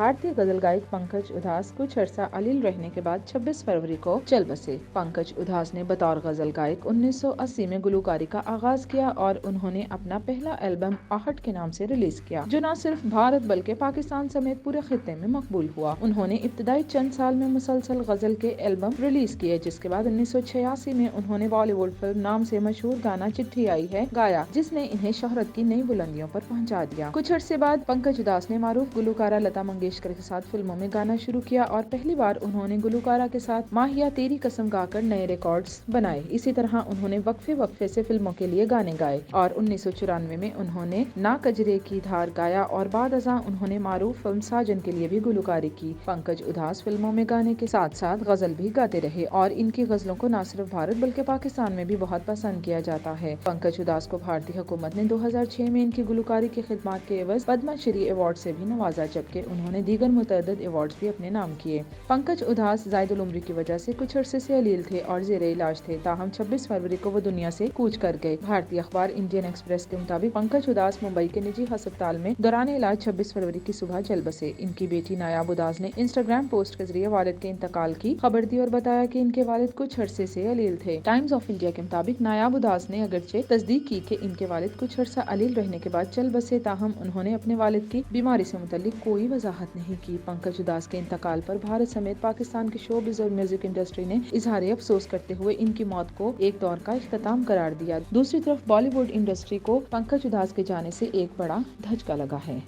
بھارتی غزل گائک پنکج ادھاس کچھ عرصہ علیل رہنے کے بعد 26 فروری کو چل بسے۔ پنکج ادھاس نے بطور غزل گائک 1980 میں گلوکاری کا آغاز کیا اور انہوں نے اپنا پہلا البم آہٹ کے نام سے ریلیز کیا، جو نہ صرف بھارت بلکہ پاکستان سمیت پورے خطے میں مقبول ہوا۔ انہوں نے ابتدائی چند سال میں مسلسل غزل کے البم ریلیز کیے، جس کے بعد 1986 میں انہوں نے بالی ووڈ فلم نام سے مشہور گانا چٹھی آئی ہے گایا، جس نے انہیں شہرت کی نئی بلندیوں پر پہنچا دیا۔ کچھ عرصے بعد پنکج ادھاس نے معروف گلوکارہ لتا منگیشکر کے ساتھ فلموں میں گانا شروع کیا اور پہلی بار انہوں نے گلوکارہ کے ساتھ ماہیا تیری قسم گا کر نئے ریکارڈز بنائے۔ اسی طرح انہوں نے وقفے سے فلموں کے لیے گانے گائے اور 1994 میں انہوں نے نا کجرے کی دھار گایا اور بعد ازاں انہوں نے معروف فلم ساجن کے لیے بھی گلوکاری کی۔ پنکج ادھاس فلموں میں گانے کے ساتھ ساتھ غزل بھی گاتے رہے اور ان کی غزلوں کو نہ صرف بھارت بلکہ پاکستان میں بھی بہت پسند کیا جاتا ہے۔ پنکج ادھاس کو بھارتی حکومت نے 2006 میں ان کی گلوکاری کی خدمات کے عوض پدم شری ایوارڈ سے بھی نوازا، جبکہ انہوں نے دیگر متعدد ایوارڈز بھی اپنے نام کیے۔ پنکج ادھاس زائد العمر کی وجہ سے کچھ عرصے سے علیل تھے اور زیر علاج تھے، تاہم 26 فروری کو وہ دنیا سے کوچ کر گئے۔ بھارتی اخبار انڈین ایکسپریس کے مطابق پنکج ادھاس ممبئی کے نجی ہسپتال میں دوران علاج 26 فروری کی صبح چل بسے۔ ان کی بیٹی نایاب ادھاس نے انسٹاگرام پوسٹ کے ذریعے والد کے انتقال کی خبر دی اور بتایا کہ ان کے والد کچھ عرصے سے علیل تھے۔ ٹائمز آف انڈیا کے مطابق نایاب ادھاس نے اگرچہ تصدیق کی کہ ان کے والد کچھ عرصہ علیل رہنے کے بعد چل بسے، تاہم انہوں نے اپنے والد کی بیماری سے متعلق کوئی وضاحت نہیں کی۔ پنکج ادھاس کے انتقال پر بھارت سمیت پاکستان کی شوبز اور میوزک انڈسٹری نے اظہار افسوس کرتے ہوئے ان کی موت کو ایک دور کا اختتام قرار دیا۔ دوسری طرف بالی ووڈ انڈسٹری کو پنکج ادھاس کے جانے سے ایک بڑا دھچکا لگا ہے۔